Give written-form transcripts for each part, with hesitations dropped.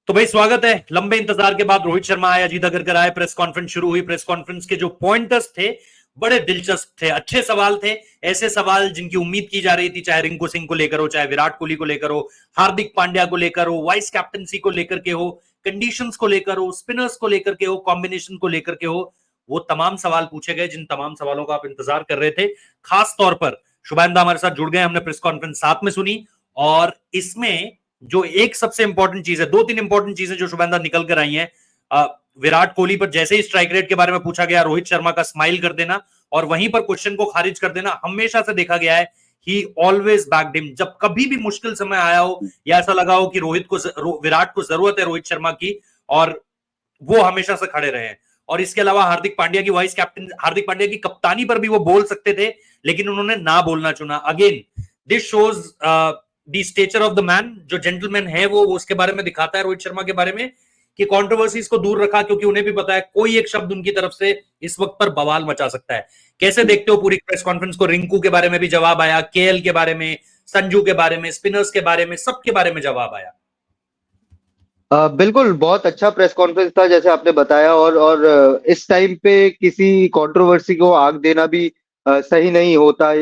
तो भाई स्वागत है। लंबे इंतजार के बाद रोहित शर्मा आए, अजीत अगरकर आए, प्रेस कॉन्फ्रेंस शुरू हुई। प्रेस कॉन्फ्रेंस के जो पॉइंटर्स थे बड़े दिलचस्प थे, अच्छे सवाल थे, ऐसे सवाल जिनकी उम्मीद की जा रही थी, चाहे रिंकू सिंह को लेकर हो, चाहे विराट कोहली को लेकर हो, हार्दिक पांड्या को लेकर हो, वाइस कैप्टनसी को लेकर के हो, कंडीशंस को लेकर हो, स्पिनर्स को लेकर के हो, कॉम्बिनेशन को लेकर के हो। वो तमाम सवाल पूछे गए जिन तमाम सवालों का आप इंतजार कर रहे थे। खास तौर पर शुभेंदा हमारे साथ जुड़ गए, हमने प्रेस कॉन्फ्रेंस साथ में सुनी और इसमें जो एक सबसे इंपॉर्टेंट चीज है, दो तीन इंपॉर्टेंट चीजें जो शुभेंदा निकल कर आई हैं। विराट कोहली पर जैसे ही स्ट्राइक रेट के बारे में पूछा गया, रोहित शर्मा का स्माइल कर देना और वहीं पर क्वेश्चन को खारिज कर देना हमेशा से देखा गया है। ही ऑलवेज बैक्ड हिम। जब कभी भी मुश्किल समय आया हो या ऐसा लगा हो कि विराट को जरूरत है रोहित शर्मा की, और वो हमेशा से खड़े रहे हैं। और इसके अलावा हार्दिक पांड्या की वाइस कैप्टन, हार्दिक पांड्या की कप्तानी पर भी वो बोल सकते थे, लेकिन उन्होंने ना बोलना चुना। Again this shows the stature of the man. जो जेंटलमैन है वो उसके बारे में दिखाता है रोहित शर्मा के बारे में, कि कंट्रोवर्सीज को दूर रखा, क्योंकि उन्हें भी पता है कोई एक शब्द उनकी तरफ से इस वक्त पर बवाल मचा सकता है। कैसे देखते हो पूरी प्रेस कॉन्फ्रेंस को? रिंकू के बारे में भी जवाब आया, केएल के बारे में, संजू के बारे में, स्पिनर्स के बारे में, सबके बारे में जवाब आया। बिल्कुल, बहुत अच्छा प्रेस कॉन्फ्रेंस था जैसे आपने बताया। और इस टाइम पे किसी कंट्रोवर्सी को आग देना भी सही नहीं होता।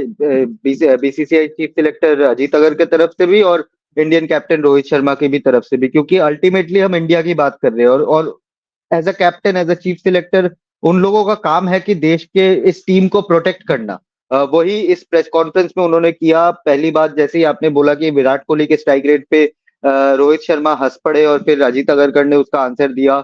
बीसीसीआई चीफ सिलेक्टर अजीत अगर के तरफ से भी और इंडियन कैप्टन रोहित शर्मा की भी तरफ से भी, क्योंकि अल्टीमेटली हम इंडिया की बात कर रहे हैं। और as a captain, as a chief selector, उन लोगों का काम है कि देश के इस टीम को प्रोटेक्ट करना। वही इस प्रेस कॉन्फ्रेंस में उन्होंने किया। पहली बात, जैसे ही आपने बोला कि विराट कोहली के स्ट्राइक रेट पे रोहित शर्मा हंस पड़े और फिर अजीत अगरकर ने उसका आंसर दिया।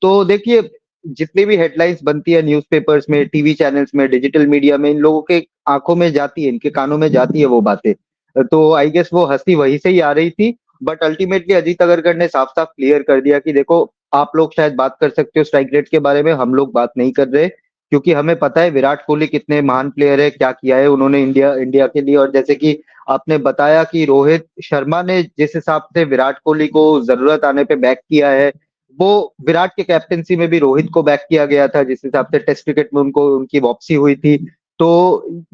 तो देखिए, जितनी भी हेडलाइंस बनती है न्यूज़पेपर्स में, टीवी चैनल्स में, डिजिटल मीडिया में, इन लोगों के आंखों में जाती है, इनके कानों में जाती है वो बातें। तो आई गेस वो हंसी वहीं से ही आ रही थी। बट अल्टीमेटली अजीत अगरकर ने साफ साफ क्लियर कर दिया कि देखो, आप लोग शायद बात कर सकते हो स्ट्राइक रेट के बारे में, हम लोग बात नहीं कर रहे, क्योंकि हमें पता है विराट कोहली कितने महान प्लेयर है, क्या किया है उन्होंने इंडिया के लिए। और जैसे कि आपने बताया कि रोहित शर्मा ने जिस हिसाब से विराट कोहली को जरूरत आने पे बैक किया है, वो विराट के कैप्टनसी में भी रोहित को बैक किया गया था, जिस हिसाब से टेस्ट क्रिकेट में उनको उनकी वापसी हुई थी। तो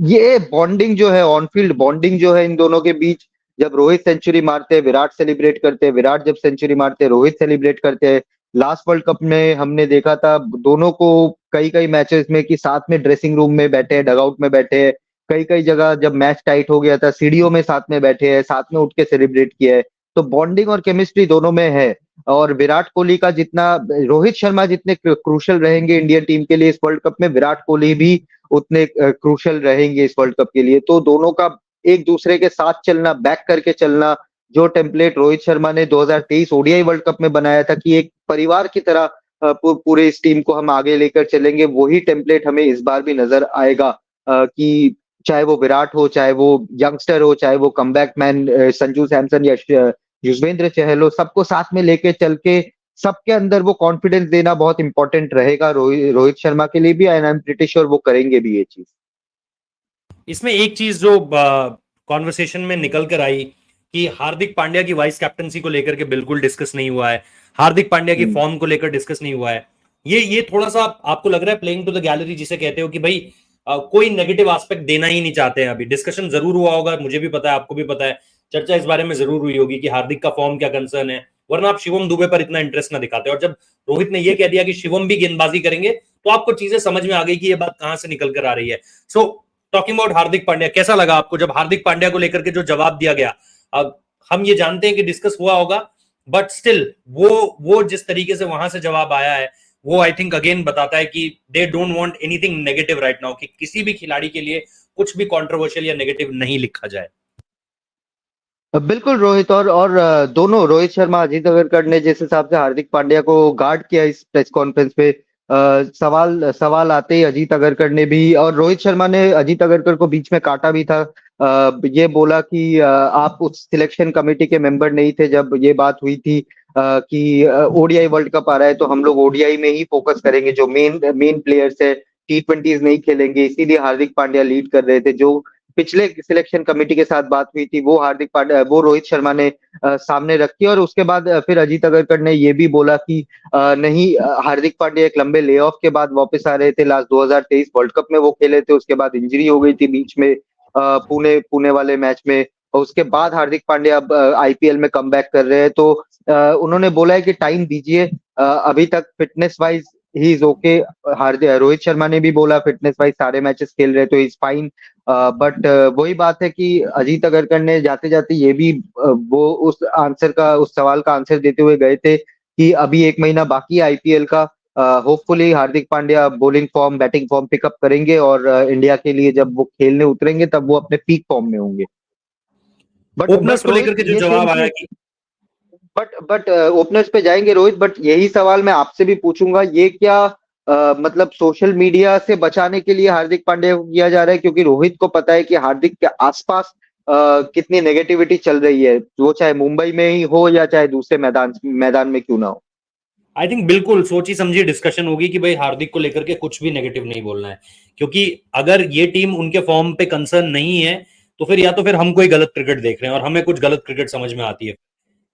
ये बॉन्डिंग जो है, ऑन फील्ड बॉन्डिंग जो है इन दोनों के बीच, जब रोहित सेंचुरी मारते हैं विराट सेलिब्रेट करते हैं, विराट जब सेंचुरी मारते हैं रोहित सेलिब्रेट करते हैं। लास्ट वर्ल्ड कप में हमने देखा था दोनों को कई कई मैचेस में कि साथ में ड्रेसिंग रूम में बैठे हैं, डगआउट में बैठे हैं, कई कई जगह जब मैच टाइट हो गया था सीढ़ियों में साथ में बैठे हैं, साथ में उठ के सेलिब्रेट किया है। तो बॉन्डिंग और केमिस्ट्री दोनों में है। और विराट कोहली का जितना, रोहित शर्मा जितने क्रूशल रहेंगे इंडियन टीम के लिए इस वर्ल्ड कप में, विराट कोहली भी उतने क्रूशल रहेंगे इस वर्ल्ड कप के लिए। तो दोनों का एक दूसरे के साथ चलना, बैक करके चलना, जो टेम्पलेट रोहित शर्मा ने 2023 ओडीआई वर्ल्ड कप में बनाया था कि एक परिवार की तरह पूरे इस टीम को हम आगे लेकर चलेंगे, वही टेम्पलेट हमें इस बार भी नजर आएगा। कि चाहे वो विराट हो, चाहे वो यंगस्टर हो, चाहे वो कमबैक मैन संजू सैमसन या युजवेंद्र चहल हो, सबको साथ में लेके चल के सबके अंदर वो कॉन्फिडेंस देना बहुत इंपॉर्टेंट रहेगा रोहित शर्मा के लिए भी। And I am pretty sure वो करेंगे भी ये चीज। इसमें एक चीज जो कॉन्वर्सेशन में निकल कर आई कि हार्दिक पांड्या की वाइस कैप्टनसी को लेकर के बिल्कुल डिस्कस नहीं हुआ है, हार्दिक पांड्या की फॉर्म को लेकर डिस्कस नहीं हुआ है। ये थोड़ा सा आपको लग रहा है प्लेइंग टू द गैलरी, जिसे कहते हो कि भाई कोई नेगेटिव एस्पेक्ट देना ही नहीं चाहते हैं। अभी डिस्कशन जरूर हुआ होगा, मुझे भी पता है, आपको भी पता है, चर्चा इस बारे में जरूर हुई होगी कि हार्दिक का फॉर्म क्या कंसर्न है, वरना आप शिवम दुबे पर इतना इंटरेस्ट ना दिखाते। और जब रोहित ने यह कह दिया कि शिवम भी गेंदबाजी करेंगे, तो आपको चीजें समझ में आ गई कि यह बात कहां से निकल कर आ रही है। So talking about Hardik Pandya, कैसा लगा आपको जब हार्दिक पांड्या को लेकर के जो जवाब दिया गया? अब हम ये जानते हैं कि डिस्कस हुआ होगा, बट स्टिल वो जिस तरीके से वहां से जवाब आया है, वो आई थिंक अगेन बताता है कि they don't want anything negative right now, कि किसी भी खिलाड़ी के लिए कुछ भी कंट्रोवर्शियल या नेगेटिव नहीं लिखा जाए। बिल्कुल रोहित, और दोनों रोहित शर्मा अजीत अगरकर ने जिस हिसाब से हार्दिक पांड्या को गार्ड किया इस प्रेस कॉन्फ्रेंस पे, सवाल सवाल आते ही अजीत अगरकर ने भी, और रोहित शर्मा ने अजीत अगरकर को बीच में काटा भी था। ये बोला कि आप उस सिलेक्शन कमेटी के मेंबर नहीं थे जब ये बात हुई थी कि ओडीआई वर्ल्ड कप आ रहा है तो हम लोग ओडीआई में ही फोकस करेंगे, जो मेन प्लेयर्स है T20s नहीं खेलेंगे, इसीलिए हार्दिक पांड्या लीड कर रहे थे। जो पिछले सिलेक्शन कमेटी के साथ बात हुई थी वो रोहित शर्मा ने सामने रखी। और उसके बाद फिर अजीत अगरकर ने ये भी बोला कि नहीं, हार्दिक पांड्या एक लंबे ले ऑफ के बाद वापस आ रहे थे, लास्ट 2023 वर्ल्ड कप में वो खेले थे, उसके बाद इंजरी हो गई थी बीच में पुणे वाले मैच में। और उसके बाद हार्दिक पांड्या अब आईपीएल में कमबैक कर रहे हैं, तो उन्होंने बोला है कि टाइम दीजिए, अभी तक फिटनेस वाइज ही इज ओके। हार्दिक रोहित शर्मा ने भी बोला फिटनेस वाइज सारे मैचेस खेल रहे तो इज फाइन। बट वही बात है कि अजीत अगरकर ने जाते जाते ये भी वो उस सवाल का आंसर देते हुए गए थे कि अभी 1 महीना बाकी है आईपीएल का, hopefully Hardik Pandya bowling form batting form pick up करेंगे और इंडिया के लिए जब वो खेलने उतरेंगे तब वो अपने पीक फॉर्म में होंगे। ओपनर्स बट को लेकर रोहित के जो ये जवाब सेम आया चीज, कि बट ओपनर्स पे जाएंगे रोहित, बट यही सवाल मैं आपसे भी पूछूंगा, ये क्या मतलब सोशल मीडिया से बचाने के लिए हार्दिक पांड्या को किया जा रहा है? क्योंकि रोहित को पता है कि हार्दिक के आसपास कितनी नेगेटिविटी चल रही है, वो चाहे मुंबई में ही हो या चाहे दूसरे मैदान मैदान में क्यों ना हो। आई थिंक बिल्कुल सोची समझी डिस्कशन होगी कि भाई हार्दिक को लेकर के कुछ भी नेगेटिव नहीं बोलना है, क्योंकि अगर ये टीम उनके फॉर्म पे कंसर्न नहीं है तो फिर या तो फिर हम कोई गलत क्रिकेट देख रहे हैं और हमें कुछ गलत क्रिकेट समझ में आती है।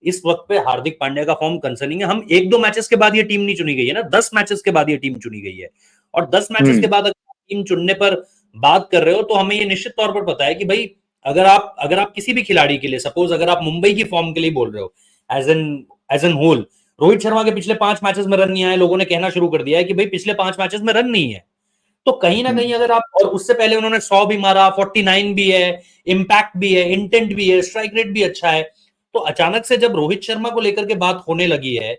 इस वक्त पे हार्दिक पांड्या का फॉर्म कंसर्निंग है। हम 1-2 मैचेस के बाद ये टीम नहीं चुनी गई है ना, 10 मैचेस के बाद ये टीम चुनी गई है। और 10 मैचेस के हम्म। बाद अगर टीम चुनने पर बात कर रहे हो तो हमें ये निश्चित तौर पर पता है कि भाई अगर आप किसी भी खिलाड़ी के लिए, सपोज अगर आप मुंबई की फॉर्म के लिए बोल रहे हो as an whole, Rohit Sharma के पिछले 5 मैचेस में रन नहीं आए, लोगों ने कहना शुरू कर दिया है कि भाई पिछले 5 मैचेस में रन नहीं है। तो कहीं ना कहीं अगर आप, और उससे पहले उन्होंने 100 भी मारा, 49 भी है, इंपैक्ट भी है, इंटेंट भी है, स्ट्राइक रेट भी अच्छा है। तो अचानक से जब रोहित शर्मा को लेकर के बात होने लगी है,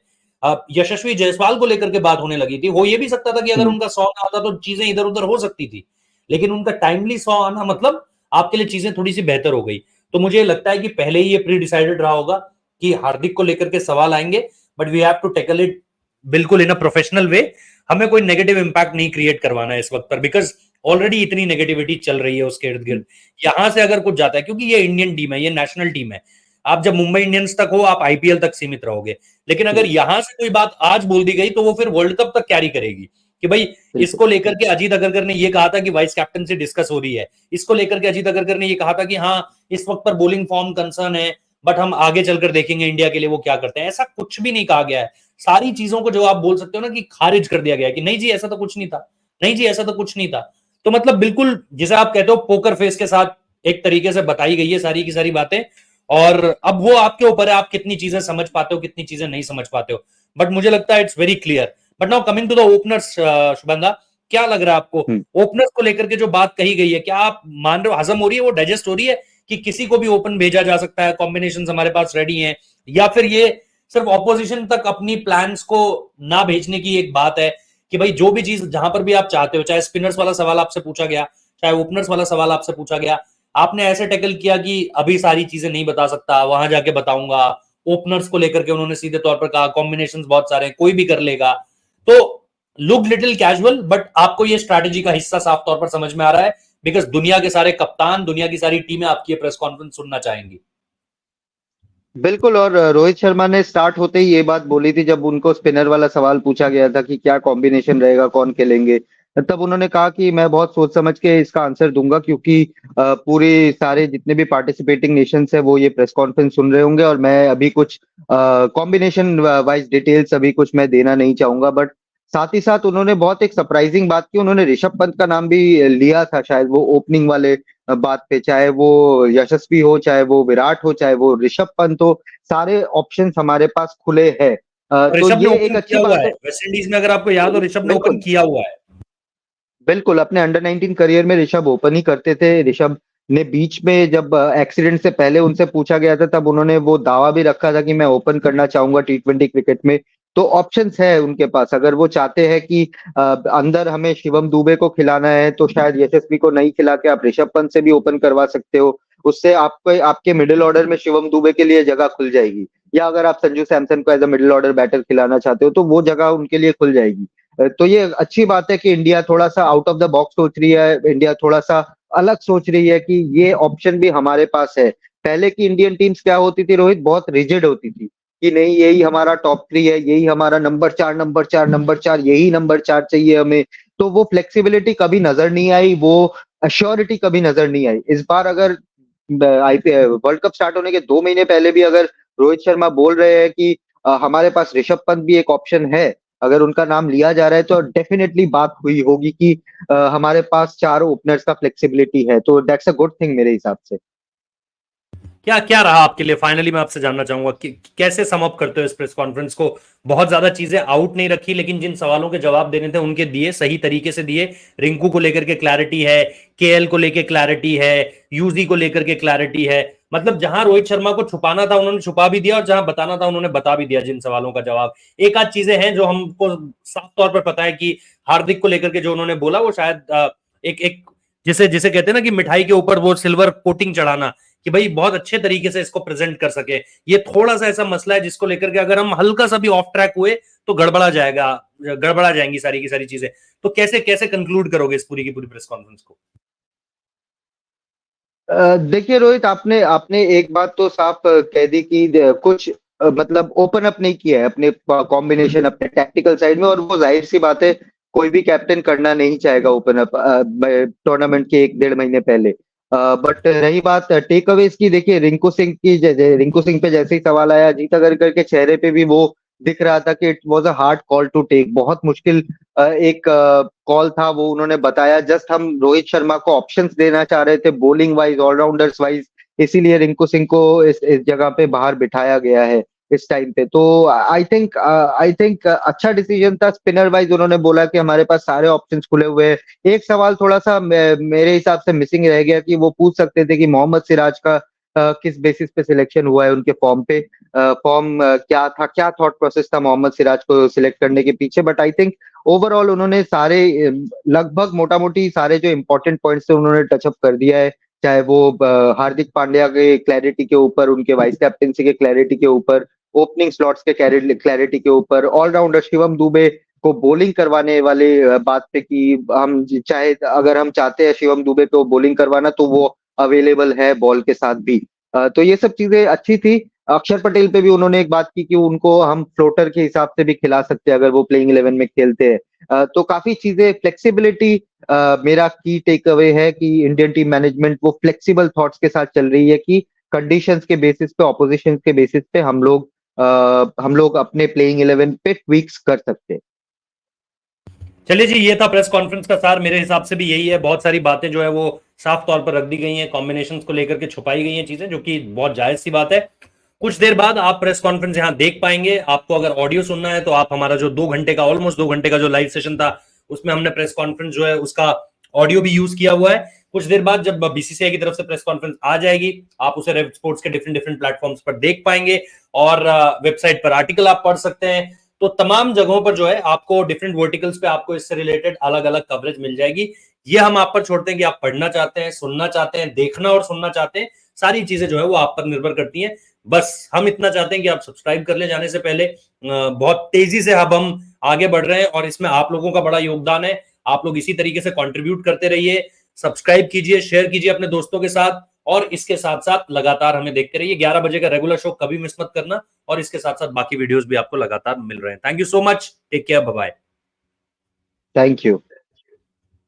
यशस्वी जायसवाल को लेकर के बात होने लगी थी, हो ये भी सकता था कि अगर हम्म। उनका 100 ना आता तो चीजें इधर उधर हो सकती थी, लेकिन उनका टाइमली 100 आना मतलब आपके लिए चीजें थोड़ी सी बेहतर हो गई। तो मुझे लगता है कि पहले ही ये प्री डिसाइडेड रहा होगा कि हार्दिक को लेकर के सवाल आएंगे, but we have to tackle it बिल्कुल इन अ प्रोफेशनल वे। हमें कोई नेगेटिव इंपैक्ट नहीं क्रिएट करवाना है इस वक्त पर, बिकॉज ऑलरेडी इतनी नेगेटिविटी चल रही है उसके इर्द गिर्द। यहां से अगर कुछ जाता है, क्योंकि ये इंडियन टीम है, ये नेशनल टीम है, आप जब मुंबई इंडियंस तक हो आप आईपीएल तक सीमित रहोगे, लेकिन अगर यहां से कोई बात आज बोल दी गई तो वो फिर वर्ल्ड कप तक कैरी करेगी कि भाई बिल्कुल। इसको लेकर के अजीत अगरकर ने ये कहा था कि वाइस कैप्टन से डिस्कस हो रही है, इसको लेकर के अजीत अगरकर ने ये कहा था कि हाँ इस वक्त पर बॉलिंग फॉर्म कंसर्न है, बट हम आगे चलकर देखेंगे इंडिया के लिए वो क्या करते हैं। ऐसा कुछ भी नहीं कहा गया है। सारी चीजों को जो आप बोल सकते हो ना कि खारिज कर दिया गया है कि नहीं जी ऐसा तो कुछ नहीं था, नहीं जी ऐसा तो कुछ नहीं था। तो मतलब बिल्कुल जिसे आप कहते हो पोकर फेस के साथ एक तरीके से बताई गई है सारी की सारी बातें, और अब वो आपके ऊपर है आप कितनी चीजें समझ पाते हो कितनी चीजें नहीं समझ पाते हो। बट मुझे लगता है it's very clear. But now coming to the openers, शुभंगा, क्या लग रहा है आपको हम्म। ओपनर्स को लेकर के जो बात कही गई है, क्या आप मान रहे हो हजम हो रही है, वो डाइजेस्ट हो रही है कि किसी को भी ओपन भेजा जा सकता है, कॉम्बिनेशन हमारे पास रेडी हैं, या फिर ये सिर्फ ऑपोजिशन तक अपनी प्लान्स को ना भेजने की एक बात है कि भाई जो भी चीज जहां पर भी आप चाहते हो, चाहे स्पिनर्स वाला सवाल आपसे पूछा गया, चाहे ओपनर्स वाला सवाल आपसे पूछा गया, आपने ऐसे टैकल किया कि अभी सारी चीजें नहीं बता सकता, वहां जाके बताऊंगा। ओपनर्स को लेकर के उन्होंने सीधे तौर पर कहा कॉम्बिनेशंस बहुत सारे हैं, कोई भी कर लेगा। तो लुक लिटिल कैजुअल, बट आपको ये स्ट्रैटेजी का हिस्सा साफ तौर पर समझ में आ रहा है, बिकॉज दुनिया के सारे कप्तान, दुनिया की सारी टीमें आपकी ये प्रेस कॉन्फ्रेंस सुनना चाहेंगी। बिल्कुल। और रोहित शर्मा ने स्टार्ट होते ही ये बात बोली थी जब उनको स्पिनर वाला सवाल पूछा गया था कि क्या कॉम्बिनेशन रहेगा, कौन खेलेंगे, तब उन्होंने कहा कि मैं बहुत सोच समझ के इसका आंसर दूंगा, क्योंकि पूरे सारे जितने भी पार्टिसिपेटिंग नेशंस है वो ये प्रेस कॉन्फ्रेंस सुन रहे होंगे और मैं अभी कुछ कॉम्बिनेशन वाइज डिटेल्स अभी कुछ मैं देना नहीं चाहूंगा। बट साथ ही साथ उन्होंने बहुत एक सरप्राइजिंग बात की, उन्होंने ऋषभ पंत का नाम भी लिया था शायद वो ओपनिंग वाले बात पे, चाहे वो यशस्वी हो, चाहे वो विराट हो, चाहे वो ऋषभ पंत हो, सारे ऑप्शंस हमारे पास खुले हैं। और तो ऋषभ ने ये एक ओपन अच्छी किया हुआ बात है है। वेस्ट इंडीज में, अगर आपको याद हो ऋषभ ने ओपन बिल्कुल। किया हुआ है। बिल्कुल, अपने अंडर 19 करियर में ऋषभ ओपन ही करते थे। ऋषभ ने बीच में जब एक्सीडेंट से पहले उनसे पूछा गया था तब उन्होंने वो दावा भी रखा था कि मैं ओपन करना चाहूंगा टी20 क्रिकेट में। तो ऑप्शंस है उनके पास, अगर वो चाहते हैं कि अंदर हमें शिवम दुबे को खिलाना है तो शायद यशस्वी को नहीं खिला के आप ऋषभ पंत से भी ओपन करवा सकते हो। उससे आपको आपके मिडिल ऑर्डर में शिवम दुबे के लिए जगह खुल जाएगी, या अगर आप संजू सैमसन को as a middle order batter खिलाना चाहते हो तो वो जगह उनके लिए खुल जाएगी। तो ये अच्छी बात है कि इंडिया थोड़ा सा आउट ऑफ द बॉक्स सोच रही है, इंडिया थोड़ा सा अलग सोच रही है कि ये ऑप्शन भी हमारे पास है। पहले की इंडियन टीम्स क्या होती थी रोहित, बहुत रिजिड होती थी कि नहीं यही हमारा टॉप 3 है, यही हमारा नंबर 4 नंबर 4 नंबर 4, यही नंबर 4 चाहिए हमें। तो वो फ्लेक्सिबिलिटी कभी नजर नहीं आई, वो अश्योरिटी कभी नजर नहीं आई। इस बार अगर आईपीएल वर्ल्ड कप स्टार्ट होने के 2 महीने पहले भी अगर रोहित शर्मा बोल रहे हैं कि हमारे पास ऋषभ पंत भी एक ऑप्शन है, अगर उनका नाम लिया जा रहा है तो डेफिनेटली बात हुई होगी कि हमारे पास 4 ओपनर्स का फ्लेक्सिबिलिटी है, तो दैट्स अ गुड थिंग मेरे हिसाब से। क्या क्या रहा आपके लिए? फाइनली मैं आपसे जानना चाहूंगा कि कैसे सम अप करते हो इस प्रेस कॉन्फ्रेंस को? बहुत ज्यादा चीजें आउट नहीं रखी, लेकिन जिन सवालों के जवाब देने थे उनके दिए, सही तरीके से दिए। रिंकू को लेकर के क्लैरिटी है, केएल को लेकर क्लैरिटी है, यूजी को लेकर के क्लैरिटी है। मतलब जहां रोहित शर्मा को छुपाना था उन्होंने छुपा भी दिया, और जहां बताना था उन्होंने बता भी दिया जिन सवालों का जवाब। एक आध चीजें हैं जो हमको साफ तौर पर पता है कि हार्दिक को लेकर के जो उन्होंने बोला वो शायद एक एक जिसे जिसे कहते हैं ना कि मिठाई के ऊपर वो सिल्वर कोटिंग चढ़ाना, कि भाई बहुत अच्छे तरीके से इसको प्रेजेंट कर सके। ये थोड़ा सा ऐसा मसला है जिसको लेकर के अगर हम हल्का सा भी ऑफ ट्रैक हुए तो गड़बड़ा जाएंगी सारी की सारी चीजें। तो कैसे कैसे कंक्लूड करोगे इस पूरी की पूरी प्रेस कॉन्फ्रेंस को? देखिए रोहित, आपने आपने एक बात तो साफ कह दी कि कुछ मतलब ओपन अप नहीं किया है अपने कॉम्बिनेशन, अपने टैक्टिकल साइड में, और वो जाहिर सी बात है कोई भी कैप्टन करना नहीं चाहेगा ओपन अप टूर्नामेंट के 1 डेढ़ महीने पहले। बट रही बात टेक अवेज की, देखिए रिंकू सिंह की, रिंकू सिंह पे जैसे ही सवाल आया, अजीत अगरकर के चेहरे पे भी वो दिख रहा था कि it was a hard call to take, बहुत मुश्किल एक कॉल था वो, उन्होंने बताया। जस्ट हम रोहित शर्मा को ऑप्शंस देना चाह रहे थे बॉलिंग वाइज, ऑलराउंडर्स वाइज, इसीलिए रिंकू सिंह को इस जगह पे बाहर बिठाया गया है इस टाइम पे। तो आई थिंक अच्छा डिसीजन था स्पिनर वाइज। उन्होंने बोला कि हमारे पास सारे ऑप्शंस खुले हुए हैं। एक सवाल थोड़ा सा मेरे हिसाब से मिसिंग रह गया कि वो पूछ सकते थे कि मोहम्मद सिराज का किस बेसिस पे सिलेक्शन हुआ है उनके फॉर्म पे, फॉर्म क्या था, क्या थॉट प्रोसेस था मोहम्मद सिराज को सिलेक्ट करने के पीछे। बट आई थिंक ओवरऑल उन्होंने सारे लगभग मोटा मोटी सारे जो इंपॉर्टेंट पॉइंट्स थे उन्होंने टचअप कर दिया है। चाहे वो हार्दिक पांड्या के क्लैरिटी के ऊपर, उनके वाइस कैप्टेंसी के क्लैरिटी के ऊपर, ओपनिंग स्लॉट्स के क्लैरिटी के ऊपर, ऑलराउंडर शिवम दुबे को बॉलिंग करवाने वाले बात पे कि हम चाहे अगर हम चाहते हैं शिवम दुबे को बॉलिंग करवाना तो वो अवेलेबल है बॉल के साथ भी। तो ये सब चीजें अच्छी थी। अक्षर पटेल पे भी उन्होंने एक बात की कि उनको हम फ्लोटर के हिसाब से भी खिला सकते हैं अगर वो प्लेइंग 11 में खेलते हैं। तो काफी चीजें फ्लेक्सिबिलिटी, मेरा की टेक अवे है कि इंडियन टीम मैनेजमेंट वो फ्लेक्सिबल थॉट्स के साथ चल रही है कि कंडीशंस के बेसिस पे, ऑपोजिशन के बेसिस पे हम लोग अपने प्लेइंग 11 पे ट्वीक्स कर सकते हैं। चलिए जी, ये था प्रेस कॉन्फ्रेंस का सार। मेरे हिसाब से भी यही है, बहुत सारी बातें जो है वो साफ तौर पर रख दी गई हैं, कॉम्बिनेशंस को लेकर के छुपाई गई हैं चीजें, जो कि बहुत जायज सी बात है। कुछ देर बाद आप प्रेस कॉन्फ्रेंस यहां देख पाएंगे। आपको अगर ऑडियो सुनना है तो आप हमारा जो 2 घंटे का, ऑलमोस्ट 2 घंटे का जो लाइव सेशन था, उसमें हमने प्रेस कॉन्फ्रेंस जो है उसका ऑडियो भी यूज किया हुआ है। कुछ देर बाद जब बीसीसीआई की तरफ से प्रेस कॉन्फ्रेंस आ जाएगी, आप उसे रेड स्पोर्ट्स के डिफरेंट डिफरेंट प्लेटफॉर्म्स पर देख पाएंगे, और वेबसाइट पर आर्टिकल आप पढ़ सकते हैं। तो तमाम जगहों पर जो है आपको डिफरेंट वर्टिकल्स पे आपको इससे रिलेटेड अलग अलग कवरेज मिल जाएगी। ये हम आप पर छोड़ते हैं कि आप पढ़ना चाहते हैं, सुनना चाहते हैं, देखना और सुनना चाहते हैं। सारी चीजें जो है वो आप पर निर्भर करती हैं। बस हम इतना चाहते हैं कि आप सब्सक्राइब कर ले जाने से पहले। बहुत तेजी से अब हम आगे बढ़ रहे हैं और इसमें आप लोगों का बड़ा योगदान है। आप लोग इसी तरीके से कंट्रीब्यूट करते रहिए, सब्सक्राइब कीजिए, शेयर कीजिए अपने दोस्तों के साथ, और इसके साथ साथ लगातार हमें देखते रहिए। 11 बजे का रेगुलर शो कभी मिस मत करना, और इसके साथ साथ बाकी वीडियोस भी आपको लगातार मिल रहे हैं। Thank you so much, take care, bye bye. Thank you.